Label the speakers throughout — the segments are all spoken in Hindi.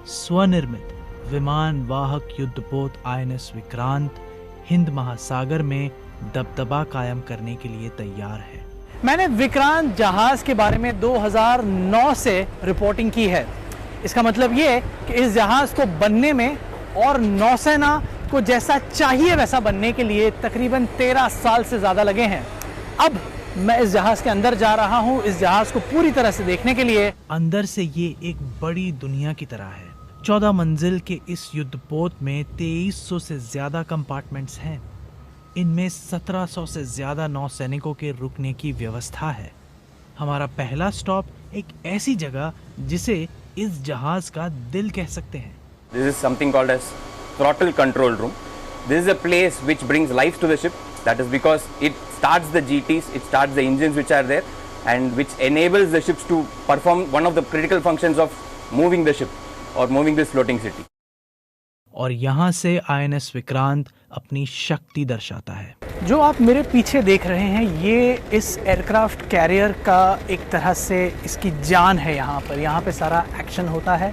Speaker 1: स्वनिर्मित विमान वाहक युद्धपोत आईएनएस विक्रांत हिंद महासागर में दबदबा कायम करने के लिए तैयार है।
Speaker 2: मैंने विक्रांत जहाज के बारे में 2009 से रिपोर्टिंग की है। इसका मतलब ये कि इस जहाज को बनने में और नौसेना को जैसा चाहिए वैसा बनने के लिए तकरीबन 13 साल से ज़्यादा लगे हैं। अब मैं इस जहाज के अंदर जा रहा हूँ, इस जहाज को पूरी तरह से देखने के लिए।
Speaker 1: अंदर से ये एक बड़ी दुनिया की तरह है। 14 मंजिल के इस युद्धपोत में 2300 से ज्यादा कंपार्टमेंट्स हैं। इनमें 1700 से ज्यादा नौसैनिकों के रुकने की व्यवस्था है। हमारा पहला स्टॉप एक ऐसी जगह जिसे इस जहाज का दिल कह सकते हैं।
Speaker 3: This is something called as throttle control room. This is a place which brings life to the ship. That is because it starts the GTs, it starts the engines which are there, and which enables the ships to perform one of the critical functions of moving the ship or moving this floating city.
Speaker 1: और यहाँ से आईएनएस विक्रांत अपनी शक्ति दर्शाता है।
Speaker 2: जो आप मेरे पीछे देख रहे हैं ये इस एयरक्राफ्ट कैरियर का एक तरह से इसकी जान है। यहाँ पे सारा एक्शन होता है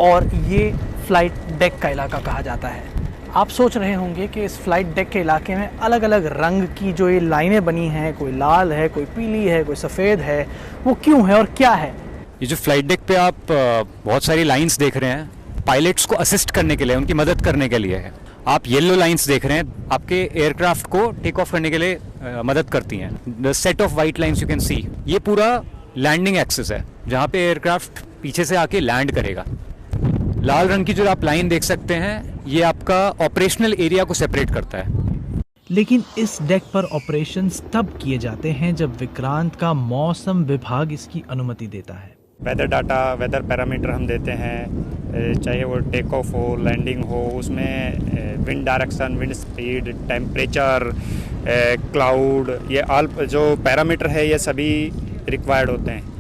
Speaker 2: और ये फ्लाइट डेक का इलाका कहा जाता है। आप सोच रहे होंगे कि इस फ्लाइट डेक के इलाके में अलग अलग रंग की जो ये लाइनें बनी हैं, कोई लाल है, कोई पीली है, कोई सफ़ेद है, वो क्यों है और क्या है?
Speaker 4: ये जो फ्लाइट डेक पे आप बहुत सारी लाइंस देख रहे हैं, पायलट्स को असिस्ट करने के लिए, उनकी मदद करने के लिए है। आप येलो लाइंस देख रहे हैं, आपके एयरक्राफ्ट को टेक ऑफ करने के लिए मदद करती हैं। The set of white lines you can see, ये पूरा लैंडिंग एक्सिस है जहाँ पे एयरक्राफ्ट पीछे से आके लैंड करेगा। लाल रंग की जो आप लाइन देख सकते हैं ये आपका ऑपरेशनल एरिया को सेपरेट करता है।
Speaker 1: लेकिन इस डेक पर ऑपरेशंस तब किए जाते हैं जब विक्रांत का मौसम विभाग इसकी अनुमति देता है।
Speaker 5: वेदर डाटा, वेदर पैरामीटर हम देते हैं, चाहे वो टेक ऑफ हो, लैंडिंग हो, उसमें wind direction, wind speed, temperature, cloud, ये ऑल जो पैरामीटर है ये सभी रिक्वायर्ड होते हैं।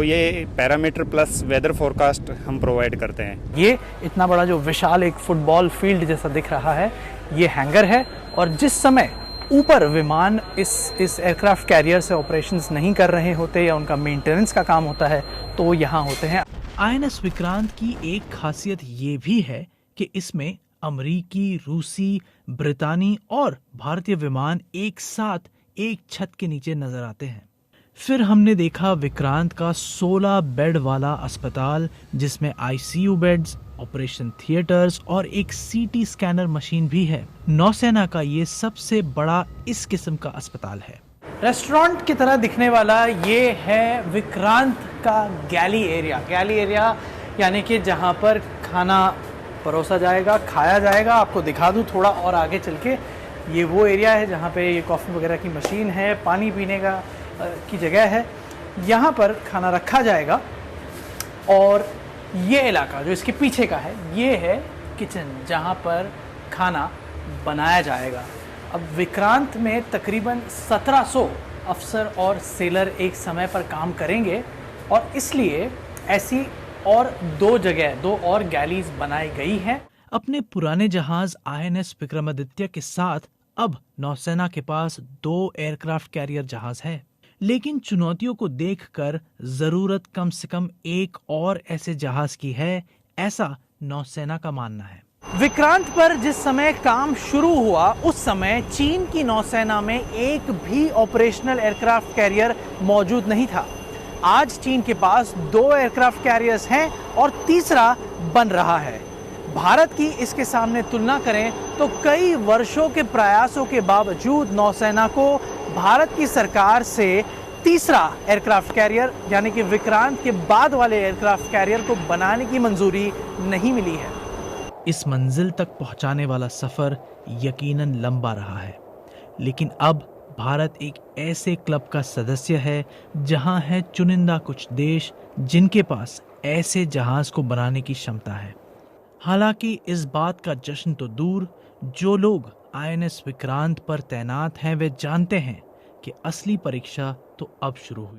Speaker 5: ये पैरामीटर प्लस वेदर फोरकास्ट हम प्रोवाइड करते हैं।
Speaker 2: ये इतना बड़ा जो विशाल एक फुटबॉल फील्ड जैसा दिख रहा है ये हैंगर है और जिस समय ऊपर विमान इस एयरक्राफ्ट कैरियर से ऑपरेशंस नहीं कर रहे होते या उनका मेंटेनेंस का काम होता है तो वो यहाँ होते हैं।
Speaker 1: आईएनएस विक्रांत की एक खासियत ये भी है कि इसमें अमरीकी, रूसी, ब्रितानी और भारतीय विमान एक साथ एक छत के नीचे नजर आते हैं। फिर हमने देखा विक्रांत का 16 बेड वाला अस्पताल जिसमें आईसीयू बेड्स, ऑपरेशन थिएटर्स और एक सीटी स्कैनर मशीन भी है। नौसेना का ये सबसे बड़ा इस किस्म का अस्पताल है।
Speaker 2: रेस्टोरेंट की तरह दिखने वाला ये है विक्रांत का गैली एरिया यानी कि जहाँ पर खाना परोसा जाएगा, खाया जाएगा। आपको दिखा दूँ थोड़ा और आगे चल के, ये वो एरिया है जहाँ पे ये कॉफ़ी वगैरह की मशीन है, पानी पीने का की जगह है। यहाँ पर खाना रखा जाएगा और ये इलाका जो इसके पीछे का है ये है किचन जहाँ पर खाना बनाया जाएगा। अब विक्रांत में तकरीबन 1700 अफसर और सेलर एक समय पर काम करेंगे और इसलिए ऐसी और दो और गैलीज बनाई गई हैं।
Speaker 1: अपने पुराने जहाज आईएनएस विक्रमादित्य के साथ अब नौसेना के पास 2 एयरक्राफ्ट कैरियर जहाज है। लेकिन चुनौतियों को देखकर जरूरत कम से कम एक और ऐसे जहाज की है, ऐसा नौसेना का मानना है।
Speaker 2: विक्रांत पर जिस समय काम शुरू हुआ उस समय चीन की नौसेना में एक भी ऑपरेशनल एयरक्राफ्ट कैरियर मौजूद नहीं था। आज चीन के पास 2 एयरक्राफ्ट कैरियर्स हैं और तीसरा बन रहा है। भारत की इसके सामने तुलना करें तो कई वर्षों के प्रयासों के बावजूद नौसेना को भारत की सरकार से तीसरा एयरक्राफ्ट कैरियर यानी कि विक्रांत के बाद वाले एयरक्राफ्ट कैरियर को बनाने की मंजूरी नहीं मिली है।
Speaker 1: इस मंजिल तक पहुंचाने वाला सफर यकीनन लंबा रहा है, लेकिन अब भारत एक ऐसे क्लब का सदस्य है जहां है चुनिंदा कुछ देश जिनके पास ऐसे जहाज को बनाने की क्षमता है। हालांकि इस बात का जश्न तो दूर, जो लोग आईएनएस विक्रांत पर तैनात हैं वे जानते हैं कि असली परीक्षा तो अब शुरू हुई।